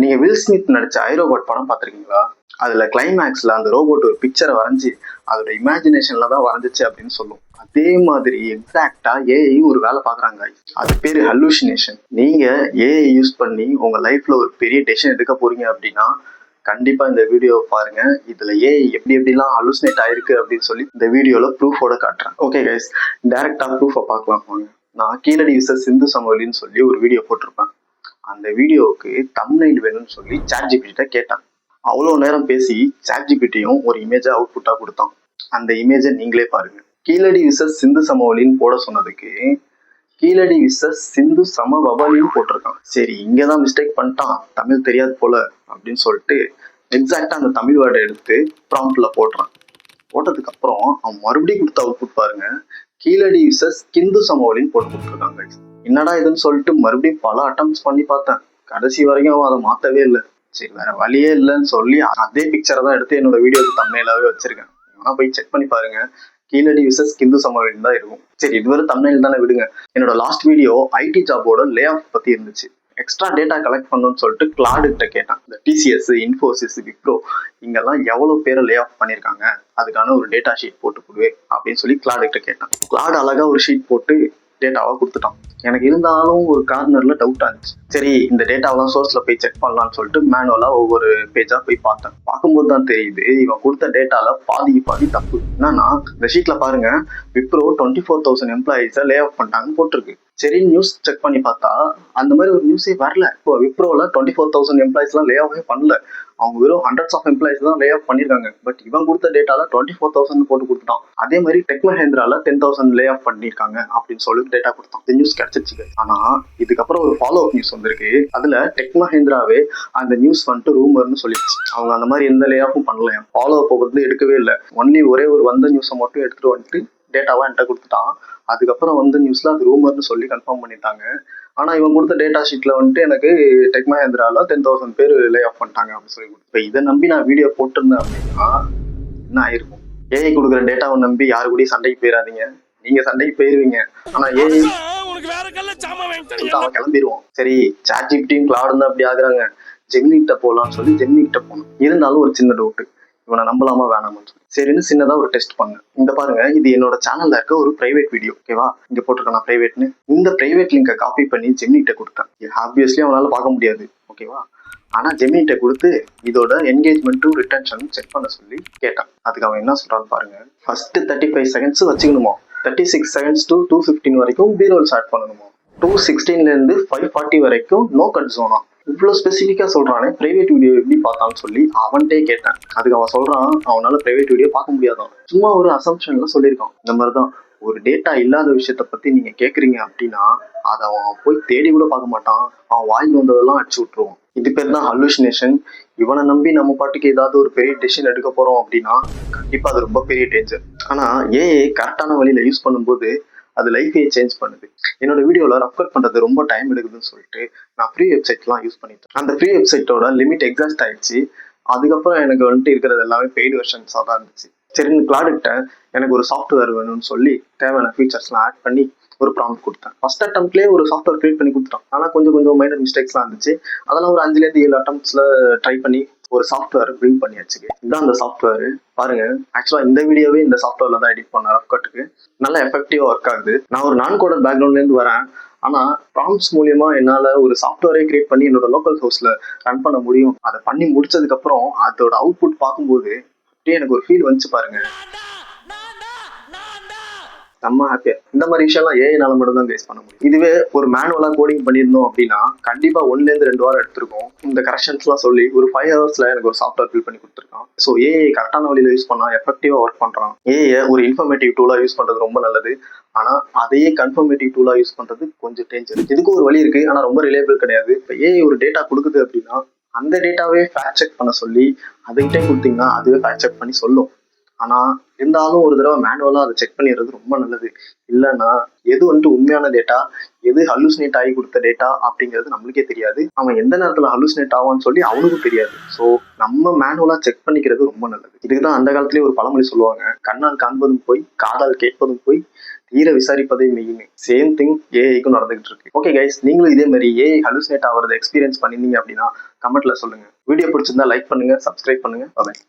நீங்க will Smith நடிச்ச ஐ robot படம் பார்த்திருக்கீங்களா? அதுல கிளைமேக்ஸ்ல அந்த ரோபோட் ஒரு பிக்சரை வரைஞ்சி அதோட இமேஜினேஷன்ல தான் வரைஞ்சிச்சு அப்படின்னு சொல்லும். அதே மாதிரி எக்ஸாக்டா ஏஐயும் ஒரு வேலை பாக்குறாங்க. அது பேரு ஹல்லூசினேஷன். நீங்க ஏஐ யூஸ் பண்ணி உங்க லைஃப்ல ஒரு பெரிய டெசிஷன் எடுக்க போறீங்க அப்படின்னா கண்டிப்பா இந்த வீடியோவை பாருங்க. இதுல ஏஐ எப்படி எப்படிலாம் ஹல்லூசினேட் ஆயிருக்கு அப்படின்னு சொல்லி இந்த வீடியோல ப்ரூஃபோட காட்டுறேன். ஓகே கைஸ், டைரக்டா ப்ரூஃபை பார்க்கலாம் வாங்க. நான் கீழடி விசஸ் சிந்து சமவெளின்னு சொல்லி ஒரு வீடியோ போட்டிருப்பேன். அந்த வீடியோவுக்கு தம்ப்நெயில் வேணும்னு சொல்லி சாட்ஜிபிட்ட கேட்டான். அவ்வளோ நேரம் பேசி சாட்ஜிபிட்டியும் ஒரு இமேஜை அவுட்புட்டா கொடுத்தான். அந்த இமேஜை நீங்களே பாருங்க. கீழடி விசஸ் சிந்து சமவெளின்னு போட சொன்னதுக்கு கீழடி விசஸ் சிந்து சமவெளின்னு போட்டிருக்கான். சரி, இங்கதான் மிஸ்டேக் பண்ணிட்டான், தமிழ் தெரியாது போல அப்படின்னு சொல்லிட்டு எக்ஸாக்டா அந்த தமிழ் வேர்டை எடுத்து ப்ராம்ப்ட்ல போடுறான். போட்டதுக்கு அப்புறம் அவன் மறுபடியும் கொடுத்த அவுட்புட் பாருங்க, கீழடி விசஸ் கிந்து சமவெளின்னு போட்டு கொடுத்துருக்காங்க. என்னடா இதுன்னு சொல்லிட்டு மறுபடியும் பல அட்டம்ப்ட்ஸ் பண்ணி பார்த்தேன். கடைசி வரைக்கும் அவன் அதை மாத்தவே இல்லை. சரி, வேற வழியே இல்லைன்னு சொல்லி அதே பிக்சரை தான் எடுத்து என்னோட வீடியோக்கு தம்ப்நெயிலாவே வச்சிருக்கேன். ஆனா போய் செக் பண்ணி பாருங்க, கீழடி விசஸ் கிந்து சமவெளின்னு தான் இருக்கும். சரி, இதுவரை தம்ப்நெயில் தானே விடுங்க. என்னோட லாஸ்ட் வீடியோ ஐடி ஜாபோட லே ஆஃப் பத்தி இருந்துச்சு. எக்ஸ்ட்ரா டேட்டா கலெக்ட் பண்ணணும்னு சொல்லிட்டு கிளாட் கிட்ட கேட்டேன். இந்த டிசிஎஸ், இன்ஃபோசிஸ், விப்ரோ இங்கெல்லாம் எவ்வளவு பேரை லே ஆஃப் பண்ணிருக்காங்க, அதுக்கான ஒரு டேட்டா ஷீட் போட்டு கொடு அப்படின்னு சொல்லி கிளாட் கிட்ட கேட்டேன். கிளாட் அழகா ஒரு ஷீட் போட்டு டேட்டாவா கொடுத்துட்டான். எனக்கு இருந்தாலும் ஒரு கார்னர்ல டவுட் ஆச்சு. சரி, இந்த டேட்டாவெல்லாம் சோர்ஸ்ல போய் செக் பண்ணலாம்னு சொல்லிட்டு மேனுவலா ஒவ்வொரு பேஜா போய் பார்த்தேன். பார்க்கும்போது தான் தெரியுது இவன் கொடுத்த டேட்டால பாதி தப்பு. என்னன்னா, இந்த ஷீட்ல பாருங்க, விப்ரோ 24,000 எம்ப்ளாயிஸை லே ஆஃப் பண்ணிட்டாங்கன்னு போட்டிருக்கு. சரி, நியூஸ் செக் பண்ணி பார்த்தா அந்த மாதிரி ஒரு நியூஸே வரல. இப்போ விப்ரோல 24,000 எம்ப்ளாயிஸ் எல்லாம் லே ஆஃபே பண்ணல. அவங்க வெறும் ஹண்ட்ரட்ஸ் ஆஃப் எம்ப்ளாயிஸ் தான் லே ஆஃப் பண்ணிருக்காங்க. பட் இவன் கொடுத்த டேட்டால 24,000 போட்டு கொடுத்துட்டான். அதே மாதிரி டெக் மஹேந்திரால 10,000 லே ஆஃப் பண்ணிருக்காங்க அப்படின்னு சொல்லி டேட்டா கொடுத்தான். இந்த நியூஸ் கிடைச்சிச்சு. ஆனா இதுக்கப்புறம் ஒரு ஃபாலோ அப் நியூஸ் வந்திருக்கு. அதுல டெக் மஹேந்திராவே அந்த நியூஸ் வந்துட்டு ரூமர்னு சொல்லிடுச்சு. அவங்க அந்த மாதிரி எந்த லே ஆஃபும் பண்ணலையா. ஃபாலோ அப் வந்து எடுக்கவே இல்லை. ஒன்லி ஒரே ஒரு வந்த நியூஸை மட்டும் எடுத்துட்டு வந்துட்டு டேட்டாவா என்கிட்ட கொடுத்துட்டான். அதுக்கப்புறம் வந்து நியூஸ்ல அது ரூமர்னு சொல்லி கன்ஃபார்ம் பண்ணிட்டாங்க. ஆனா இவன் கொடுத்த டேட்டா ஷீட்ல வந்துட்டு எனக்கு டெக் மஹேந்திரால 10,000 பேர் லே ஆஃப் பண்ணிட்டாங்க அப்படின்னு சொல்லி. இப்போ இதை நம்பி நான் வீடியோ போட்டிருந்தேன் அப்படின்னா என்ன ஆயிருக்கும்? ஏஐ கொடுக்குற டேட்டாவை நம்பி யாரு கூடயும் சண்டைக்கு போயிடாதீங்க. நீங்க சண்டைக்கு போயிருவீங்க, ஆனா ஏஐ அவன் கிளம்பிடுவான். சரி, சாட்ஜிபிட்டியும் கிளாடும் தான் அப்படி ஆகுறாங்க. ஜெமினி கிட்ட போலான்னு சொல்லி ஜெமினி கிட்ட போனோம். இருந்தாலும் ஒரு சின்ன டவுட், இவனை நம்பலாமா வேணாமான்னு சொல்லி சரின்னு சின்னதா ஒரு டெஸ்ட் பண்ணேன். இந்த பாருங்க, இது என்னோட சேனல்ல இருக்க ஒரு பிரைவேட் வீடியோ. ஓகேவா, இங்க போட்டிருக்கேன் நான் பிரைவேட்னு. இந்த பிரைவேட் லிங்கை காப்பி பண்ணி ஜெமினி கிட்ட கொடுத்தேன். ஆப்வியஸ்லி அவனால பார்க்க முடியாது. ஓகேவா, ஆனா ஜெமினி கிட்ட கொடுத்து இதோட என்கேஜ்மெண்ட்டும் ரிட்டன்ஷனும் செக் பண்ண சொல்லி கேட்டான். அதுக்கு அவன் என்ன சொல்றான்னு பாருங்க. ஃபர்ஸ்ட் 35 செகண்ட்ஸ் வச்சுக்கணுமா, 36 செகண்ட்ஸ் to 215 வரைக்கும் பீரோல் ஸ்டார்ட் பண்ணணுமா, 216ல இருந்து 540 வரைக்கும் நோ கட் ஜோனா. இவ்வளவு ஸ்பெசிஃபிக்கா சொல்றானே, பிரைவேட் வீடியோ எப்படி பார்த்தான்னு சொல்லி அவன்கிட்டே கேட்டேன். அதுக்கு அவன் சொல்றான் அவனால பிரைவேட் வீடியோ பார்க்க முடியாதான். சும்மா ஒரு அசம்ஷன்ல சொல்லியிருக்கான். இந்த மாதிரிதான் ஒரு டேட்டா இல்லாத விஷயத்த பத்தி நீங்க கேக்குறீங்க அப்படின்னா அதை அவன் போய் தேடி கூட பார்க்க மாட்டான். அவன் வாய்க்கு வந்ததெல்லாம் அடிச்சு விட்டுருவான். இது பேர் தான் ஹல்லூசினேஷன். இவனை நம்பி நம்ம பாட்டுக்கு ஏதாவது ஒரு பெரிய டெசிஷன் எடுக்க போறோம் அப்படின்னா கண்டிப்பா அது ரொம்ப பெரிய டேஞ்சர். ஆனா ஏஐ கரெக்டான வழியில யூஸ் பண்ணும்போது அது லைஃபே சேஞ்ச் பண்ணுது. என்னோட வீடியோல ரெக்கார்ட் பண்றது ரொம்ப டைம் எடுக்குதுன்னு சொல்லிட்டு நான் ஃப்ரீ வெப்சைட்லாம் யூஸ் பண்ணிட்டேன். அந்த ஃப்ரீ வெப்சைட்டோட லிமிட் எக்ஸாஸ்ட் ஆயிடுச்சு. அதுக்கப்புறம் எனக்கு வந்துட்டு இருக்கிறது எல்லாமே பெய்டு வெர்ஷன்ஸாக தான் இருந்துச்சு. சரின்னு கிளாடுகிட்ட எனக்கு ஒரு சாஃப்ட்வேர் வேணும்னு சொல்லி தேவையான ஃபீச்சர்ஸ்லாம் ஆட் பண்ணி ஒரு ப்ராம்ப்ட் கொடுத்தேன். ஃபர்ஸ்ட் அட்டம்ப்ட்லேயே ஒரு சாஃப்ட்வேர் கிரியேட் பண்ணி கொடுத்துட்டான். ஆனால் கொஞ்சம் மைனர் மிஸ்டேக்ஸ்லாம் இருந்துச்சு. அதெல்லாம் ஒரு 5லேருந்து 7 அட்டம்ப்ட்ஸ்ல ட்ரை பண்ணி ஒரு சாஃப்ட்வேர் பில்ட் பண்ணியாச்சு. இதுதான் அந்த சாஃப்ட்வேர். பாருங்க, ஆக்சுவலா இந்த வீடியோவே இந்த சாஃப்ட்வேர்ல தான் எடிட் பண்ண ரஃப்கட்டுக்கு. நல்லா எஃபெக்டிவா ஒர்க் ஆகுது. நான் ஒரு நான் கோடர் பேக்ரவுண்ட்ல இருந்து வரேன். ஆனா ப்ராம்ப்ட்ஸ் மூலியமா என்னால ஒரு சாஃப்ட்வேரே கிரியேட் பண்ணி என்னோட லோக்கல் ஹவுஸ்ல ரன் பண்ண முடியும். அதை பண்ணி முடிச்சதுக்கு அப்புறம் அதோட அவுட்புட் பார்க்கும்போது அப்படியே எனக்கு ஒரு ஃபீல் வந்துச்சு பாருங்க. நம்ம ஹாப்பியா. இந்த மாதிரி விஷயம்லாம் ஏஐனால மட்டும் தான் பேஸ் பண்ண முடியும். இதுவே ஒரு மேனுவலா கோடிங் பண்ணியிருந்தோம் அப்படின்னா கண்டிப்பா 1லேருந்து 2 வாரம் எடுத்திருக்கும். இந்த கரெக்ஷன்ஸ் எல்லாம் சொல்லி ஒரு 5 ஹவர்ஸ்ல எனக்கு ஒரு சாஃப்ட்வேர் பில்ட் பண்ணி கொடுத்துருக்கான். ஸோ ஏஐ கரெக்டான வழியில யூஸ் பண்ணா எஃபெக்டிவா ஒர்க் பண்றான். ஏஐ ஒரு இன்ஃபர்மேட்டிவ் டூலா யூஸ் பண்றது ரொம்ப நல்லது. ஆனா அதையே கன்ஃபர்மேட்டிவ் டூலா யூஸ் பண்றது கொஞ்சம் டேஞ்சர். இதுக்கு ஒரு வழி இருக்கு, ஆனா ரொம்ப ரிலேபிள் கிடையாது. இப்போ ஏஐ ஒரு டேட்டா கொடுக்குது அப்படின்னா அந்த டேட்டாவே ஃபேக்ட் செக் பண்ண சொல்லி அதுகிட்டே கொடுத்தீங்கன்னா அதுவே ஃபேக்ட் செக் பண்ணி சொல்லும். ஆனா இருந்தாலும் ஒரு தடவை மேனுவலா அதை செக் பண்ணிடுறது ரொம்ப நல்லது. இல்லைன்னா எது வந்துட்டு உண்மையான டேட்டா, எது ஹல்லூசினேட் ஆகி கொடுத்த டேட்டா அப்படிங்கிறது நம்மளுக்கே தெரியாது. அவன் எந்த நேரத்துல ஹல்லூசினேட் ஆவான்னு சொல்லி அவனுக்கும் தெரியாது. ஸோ நம்ம மேனுவலா செக் பண்ணிக்கிறது ரொம்ப நல்லது. இதுக்குதான் அந்த காலத்திலேயே ஒரு பழமொழி சொல்லுவாங்க, கண்ணால் காண்பதும் போய் காதால் கேட்பதும் போய் தீர விசாரிப்பதே மெயின். சேம் திங் ஏஐக்கும் நடந்துகிட்டு இருக்கு. ஓகே கைஸ், நீங்களும் இதே மாதிரி ஏஐ ஹலுசினேட் ஆகிறத எக்ஸ்பீரியன்ஸ் பண்ணிருந்தீங்க அப்படின்னா கமெண்ட்ல சொல்லுங்க. வீடியோ பிடிச்சிருந்தா லைக் பண்ணுங்க, சப்ஸ்கிரைப் பண்ணுங்க. பாய்.